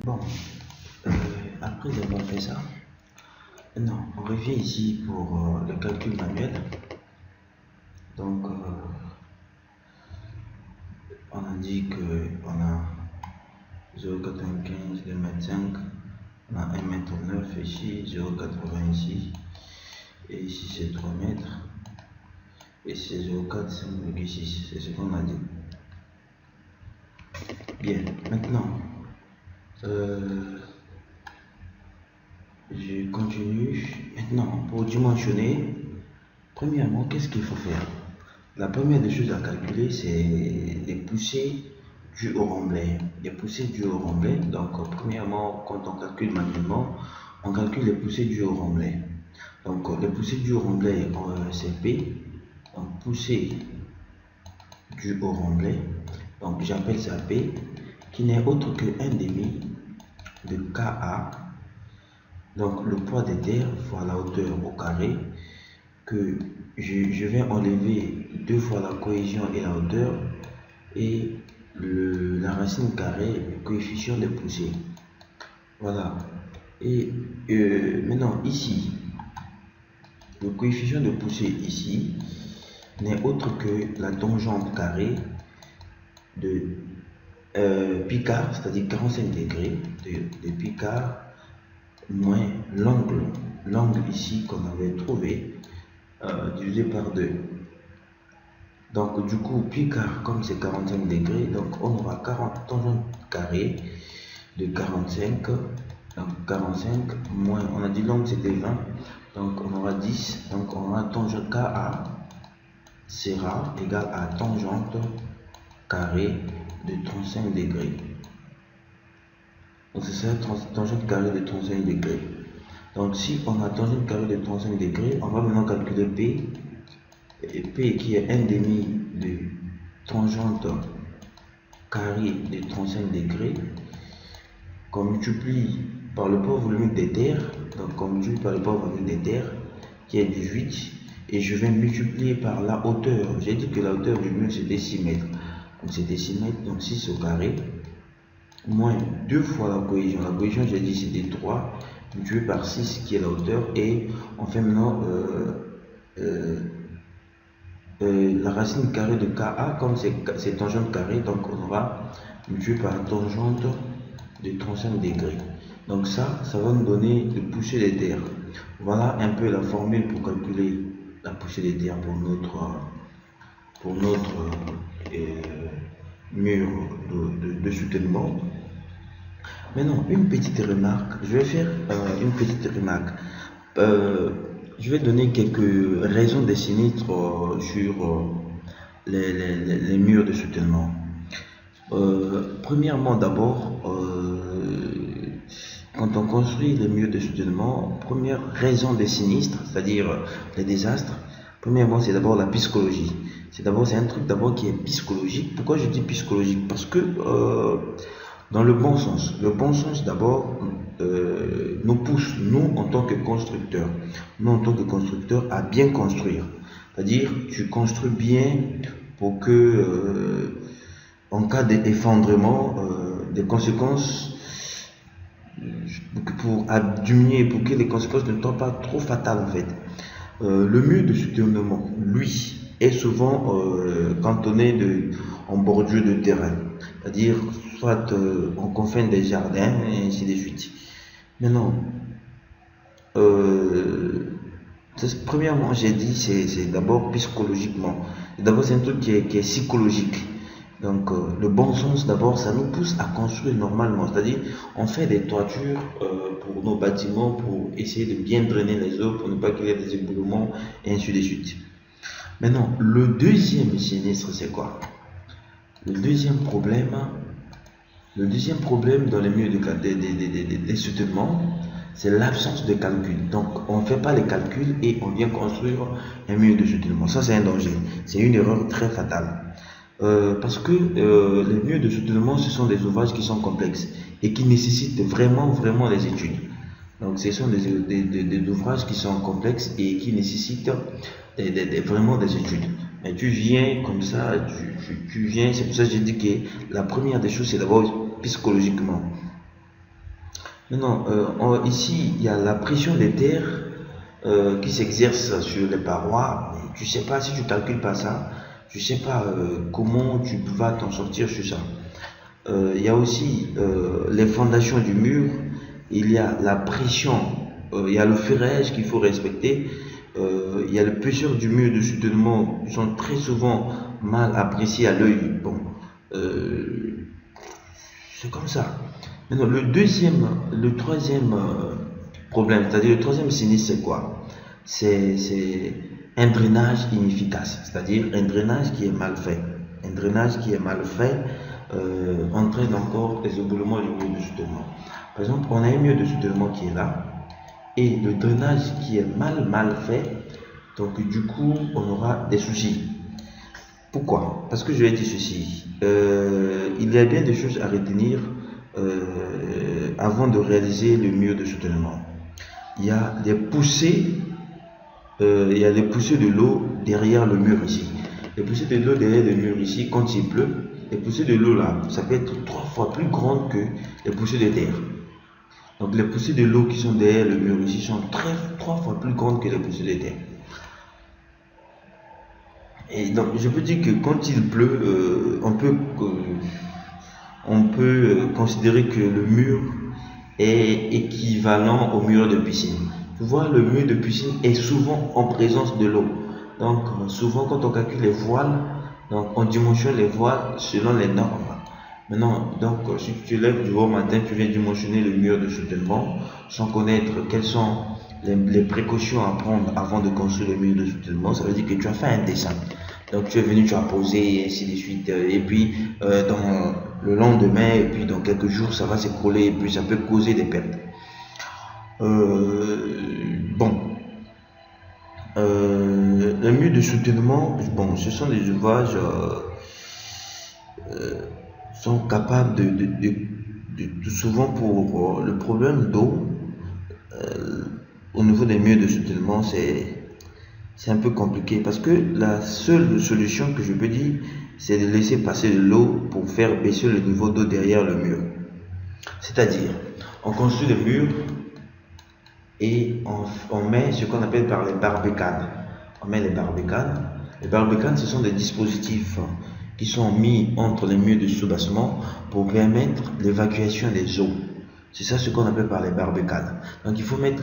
Bon, euh, après avoir fait ça, non, on revient ici pour le calcul manuel. Donc, on a dit que on a 0,95 de mètre 5, on a 1,9 m ici, 0,80 ici, et ici c'est 3 mètres, et c'est 0,4, 5,6, c'est ce qu'on a dit. Bien, maintenant, je continue. Maintenant, pour dimensionner, premièrement, qu'est-ce qu'il faut faire? La première des choses à calculer, c'est les poussées dues au remblai. Les poussées dues au remblai. Donc, premièrement, quand on calcule manuellement, on calcule les poussées dues au remblai. Donc, les poussées dues au remblai, c'est P. Donc, poussée due au remblai. Donc, j'appelle ça P, qui n'est autre que 1 demi de KA. Donc, le poids des terres fois la hauteur au carré, que je vais enlever 2 fois la cohésion et la hauteur, et la racine carrée, le coefficient de poussée. Voilà. Et maintenant, ici, le coefficient de poussée ici n'est autre que la tangente carrée de pi quart, c'est-à-dire 45 degrés, de pi quart moins l'angle ici qu'on avait trouvé, divisé par 2. Donc du coup, pi quart, comme c'est 45 degrés, donc on aura 40 tangente carrée de 45, donc 45 moins, on a dit l'angle c'était 20, donc on aura 10, donc on aura tangente KA sera égal à tangente carrée de 35 degrés. Donc c'est ça, tangente carrée de 35 degrés. Donc si on a tangente carrée de 35 degrés, on va maintenant calculer P. Et P qui est 1 demi de tangente carrée de 35 degrés, qu'on multiplie par le poids volumique des terres, donc on multiplie par le poids volumique des terres, qui est 18, et je vais multiplier par la hauteur. J'ai dit que la hauteur du mur c'était 6 mètres. Donc c'était 6 mètres, donc 6 au carré, moins 2 fois la cohésion. La cohésion, j'ai dit c'était 3, multiplié par 6 qui est la hauteur, et on fait maintenant la racine carrée de KA, comme c'est tangente carrée, donc on aura multiplié par la tangente de 35 degrés. Donc ça va nous donner le poussée des terres. Voilà un peu la formule pour calculer la poussée des terres pour notre mur de soutènement. Maintenant, une petite remarque. Je vais faire une petite remarque. Je vais donner quelques raisons des sinistres sur les murs de soutènement. Premièrement, d'abord, quand on construit les murs de soutènement, première raison des sinistres, c'est-à-dire les désastres, premièrement, c'est d'abord la psychologie. C'est un truc d'abord qui est psychologique. Pourquoi je dis psychologique? Parce que dans le bon sens d'abord nous pousse, nous en tant que constructeurs, à bien construire. C'est-à-dire, tu construis bien pour que, en cas d'effondrement, des conséquences, pour diminuer, pour que les conséquences ne soient pas trop fatales en fait. Le mur de soutènement, lui, est souvent cantonné en bordure de terrain, c'est-à-dire soit en confins des jardins et ainsi de suite. Maintenant, premièrement, j'ai dit c'est d'abord psychologiquement. D'abord, c'est un truc qui est psychologique. Donc, le bon sens, d'abord, ça nous pousse à construire normalement. C'est-à-dire, on fait des toitures pour nos bâtiments pour essayer de bien drainer les eaux, pour ne pas qu'il y ait des éboulements, et ainsi de suite. Maintenant, le deuxième sinistre, c'est quoi? Le deuxième problème dans les murs des soutènements, c'est l'absence de calcul. Donc, on ne fait pas les calculs et on vient construire un mur de soutènement. Ça, c'est un danger. C'est une erreur très fatale. Parce que les murs de soutènement, ce sont des ouvrages qui sont complexes et qui nécessitent vraiment des études. Donc, ce sont des ouvrages qui sont complexes et qui nécessitent vraiment des études. Mais tu viens comme ça, tu viens, c'est pour ça que j'ai dit que la première des choses, c'est d'abord psychologiquement. Maintenant, ici, il y a la pression des terres qui s'exerce sur les parois. Mais tu sais pas, si tu calcules pas ça, tu sais pas comment tu vas t'en sortir sur ça. Il y a aussi les fondations du mur, il y a la pression, il y a le ferrage qu'il faut respecter, il y a l'épaisseur du mur de soutènement qui sont très souvent mal appréciés à l'œil. Bon, c'est comme ça. Maintenant, le troisième problème, c'est-à-dire le troisième sinistre, c'est quoi? C'est un drainage inefficace, c'est-à-dire un drainage qui est mal fait. Un drainage qui est mal fait entraîne encore des éboulements du mur de soutènement. Par exemple, on a un mur de soutènement qui est là, et le drainage qui est mal fait, donc du coup, on aura des soucis. Pourquoi? Parce que je vais dire ceci. Il y a bien des choses à retenir avant de réaliser le mur de soutènement. Il y a des poussées, de l'eau derrière le mur ici. Les poussées de l'eau derrière le mur ici, quand il pleut, les poussées de l'eau là, ça peut être 3 fois plus grande que les poussées de terre. Donc les poussées de l'eau qui sont derrière le mur ici sont 3 fois plus grandes que les poussées de terre. Et donc je peux dire que quand il pleut, on peut considérer que le mur est équivalent au mur de piscine. Tu vois, le mur de piscine est souvent en présence de l'eau. Donc souvent quand on calcule les voiles, donc on dimensionne les voiles selon les normes. Maintenant, donc si tu te lèves du haut matin, tu viens dimensionner le mur de soutènement sans connaître quelles sont les précautions à prendre avant de construire le mur de soutènement, ça veut dire que tu as fait un dessin. Donc tu es venu, tu as posé, et ainsi de suite. Et puis dans le lendemain, et puis dans quelques jours, ça va s'écrouler, et puis ça peut causer des pertes. Bon. Le mur de soutènement, bon, ce sont des ouvrages sont capables de souvent pour le problème d'eau au niveau des murs de soutènement, c'est un peu compliqué parce que la seule solution que je peux dire, c'est de laisser passer de l'eau pour faire baisser le niveau d'eau derrière le mur. C'est-à-dire, on construit le mur et on met ce qu'on appelle par les barbicades. On met les barbicades. Les barbicades, ce sont des dispositifs qui sont mis entre les murs de soubassement pour permettre l'évacuation des eaux. C'est ça ce qu'on appelle par les barbicades. Donc il faut mettre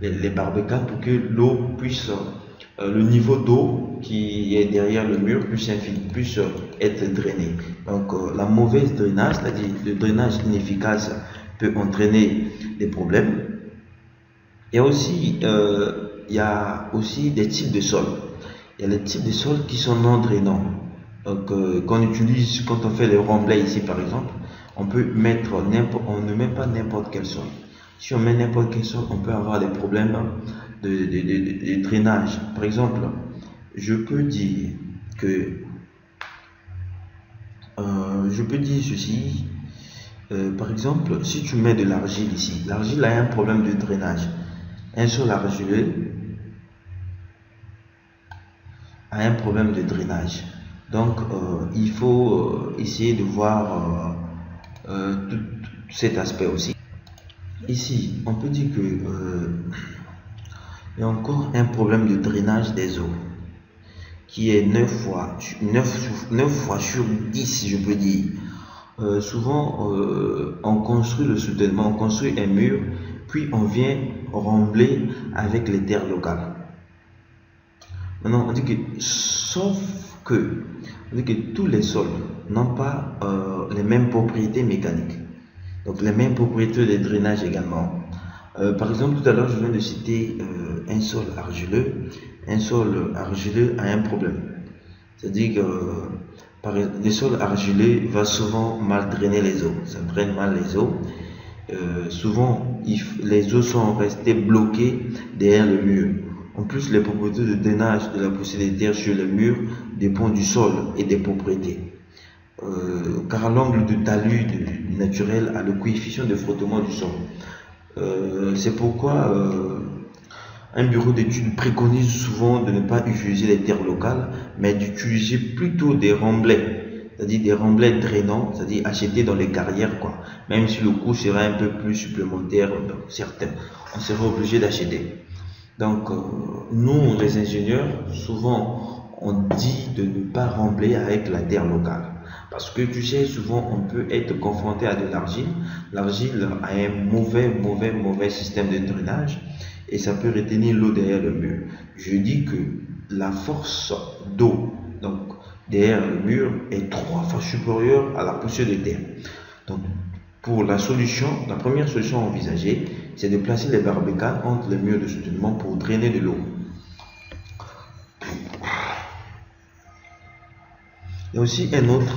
les barbicades pour que l'eau puisse, le niveau d'eau qui est derrière le mur puisse être drainé. Donc la mauvaise drainage, c'est-à-dire le drainage inefficace peut entraîner des problèmes. Il y a aussi des types de sols. Il y a les types de sols qui sont non drainants. Donc, qu'on utilise quand on fait les remblais ici par exemple, on ne met pas n'importe quel sol. Si on met n'importe quel sol, on peut avoir des problèmes de drainage. Par exemple, je peux dire ceci. Par exemple, si tu mets de l'argile ici, l'argile a un problème de drainage. Un sol argileux a un problème de drainage. Donc, il faut essayer de voir tout cet aspect aussi. Ici, on peut dire que il y a encore un problème de drainage des eaux qui est 9 fois sur 10, je peux dire. Souvent, on construit le soutènement, on construit un mur, puis on vient rembler avec les terres locales. Maintenant, on dit que tous les sols n'ont pas les mêmes propriétés mécaniques, donc les mêmes propriétés de drainage également. Par exemple, tout à l'heure, je viens de citer un sol argileux. Un sol argileux a un problème. C'est-à-dire que le sol argileux va souvent mal drainer les eaux. Ça draine mal les eaux. Souvent, les eaux sont restées bloquées derrière le mur. En plus, les propriétés de drainage de la poussée des terres sur le mur dépendent du sol et des propriétés. Car l'angle de talus naturel a le coefficient de frottement du sol. C'est pourquoi un bureau d'études préconise souvent de ne pas utiliser les terres locales, mais d'utiliser plutôt des remblais c'est-à-dire des remblais drainants, c'est-à-dire achetés dans les carrières, quoi. Même si le coût sera un peu plus supplémentaire, certains, on sera obligé d'acheter. Donc, nous, les ingénieurs, souvent, on dit de ne pas rembler avec la terre locale. Parce que tu sais, souvent, on peut être confronté à de l'argile. L'argile a un mauvais système de drainage et ça peut retenir l'eau derrière le mur. Je dis que la force d'eau, donc derrière le mur, est 3 fois supérieure à la poussière de terre. Donc, pour la première solution envisagée, c'est de placer les barbicanes entre les murs de soutènement pour drainer de l'eau. Il y a aussi un autre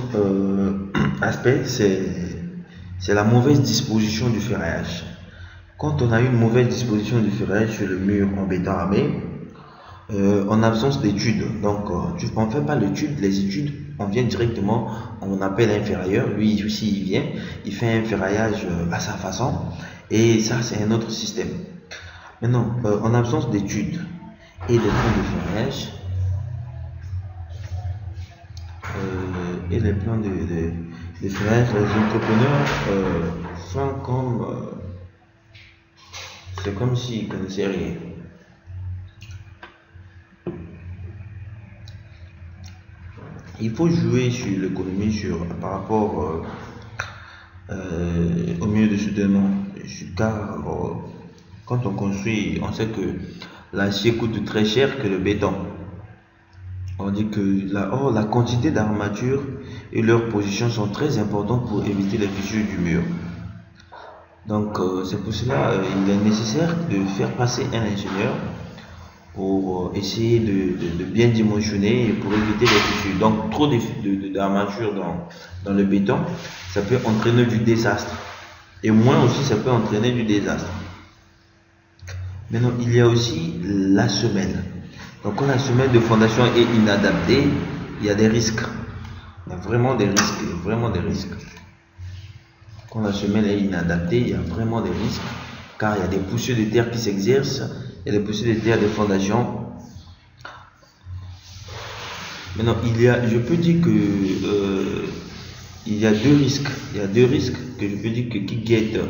aspect, c'est la mauvaise disposition du ferraillage. Quand on a une mauvaise disposition du ferraillage sur le mur en béton armé, en absence d'études, donc on ne fait pas l'étude, les études, on vient directement, on appelle un ferrailleur, lui aussi il vient, il fait un ferraillage à sa façon, et ça c'est un autre système. Maintenant, en absence d'études et de plans de ferraillage, les plans de ferraillage, les entrepreneurs font comme, c'est comme s'ils ne connaissaient rien. Il faut jouer sur l'économie par rapport au milieu de soutènement. Car quand on construit, on sait que l'acier coûte très cher que le béton. On dit que la quantité d'armature et leur position sont très importantes pour éviter les fissures du mur. Donc c'est pour cela il est nécessaire de faire passer un ingénieur pour essayer de bien dimensionner et pour éviter les fissures. Donc trop d'armature dans le béton, ça peut entraîner du désastre. Et moins aussi, ça peut entraîner du désastre. Maintenant, il y a aussi la semelle. Donc quand la semelle de fondation est inadaptée, il y a des risques. Il y a vraiment des risques. Quand la semelle est inadaptée, il y a vraiment des risques. Car il y a des poussières de terre qui s'exercent. Il y a des poussières de terre de fondation. Maintenant, je peux dire que il y a deux risques. Il y a deux risques que je peux dire qui guettent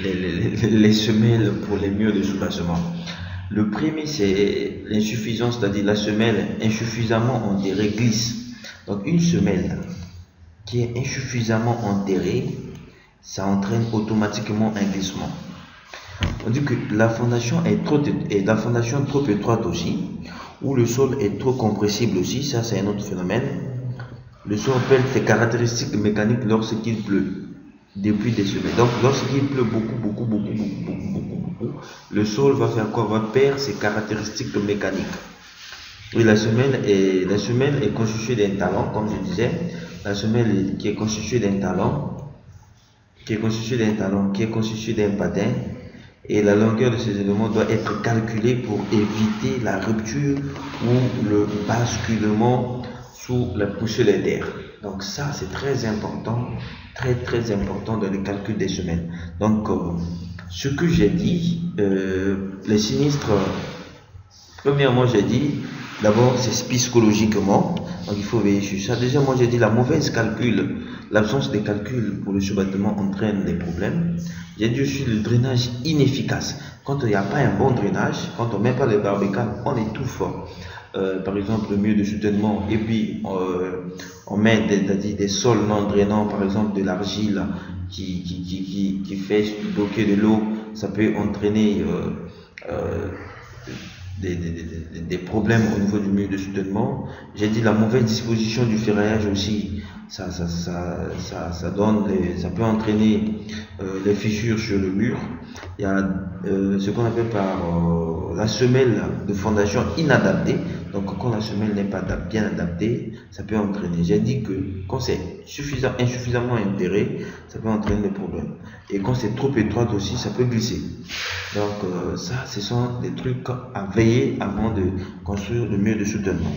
les semelles pour les murs de soubassement. Le premier, c'est l'insuffisance, c'est-à-dire la semelle insuffisamment enterrée glisse. Donc une semelle qui est insuffisamment enterrée, ça entraîne automatiquement un glissement. On dit que la fondation est trop étroite aussi, ou le sol est trop compressible aussi, ça c'est un autre phénomène. Le sol perd ses caractéristiques mécaniques lorsqu'il pleut depuis des semaines. Donc lorsqu'il pleut beaucoup, le sol va faire quoi? Va perdre ses caractéristiques mécaniques. Et la semelle est constituée d'un talon, comme je disais. La semelle qui est constituée d'un talon, qui est constituée d'un patin. Et la longueur de ces éléments doit être calculée pour éviter la rupture ou le basculement sous la poussée de terre. Donc ça c'est très important, très important dans le calcul des semelles. Donc ce que j'ai dit, les sinistres, premièrement j'ai dit, d'abord c'est psychologiquement, donc il faut veiller sur ça. Deuxièmement j'ai dit l'absence de calcul pour le surbattement entraîne des problèmes. J'ai dit aussi le drainage inefficace. Quand il n'y a pas un bon drainage, quand on ne met pas les barbicanes, on étouffe. Par exemple le mur de soutènement et puis on met des sols non drainants, par exemple de l'argile qui fait bloquer de l'eau, ça peut entraîner des problèmes au niveau du mur de soutènement. J'ai dit la mauvaise disposition du ferraillage aussi, ça peut entraîner les fissures sur le mur. Il y a ce qu'on appelle par la semelle de fondation inadaptée. Donc quand la semelle n'est pas bien adaptée, ça peut entraîner. J'ai dit que quand c'est insuffisamment enterré, ça peut entraîner des problèmes. Et quand c'est trop étroit aussi, ça peut glisser. Donc ça, ce sont des trucs à veiller avant de construire le mur de soutènement.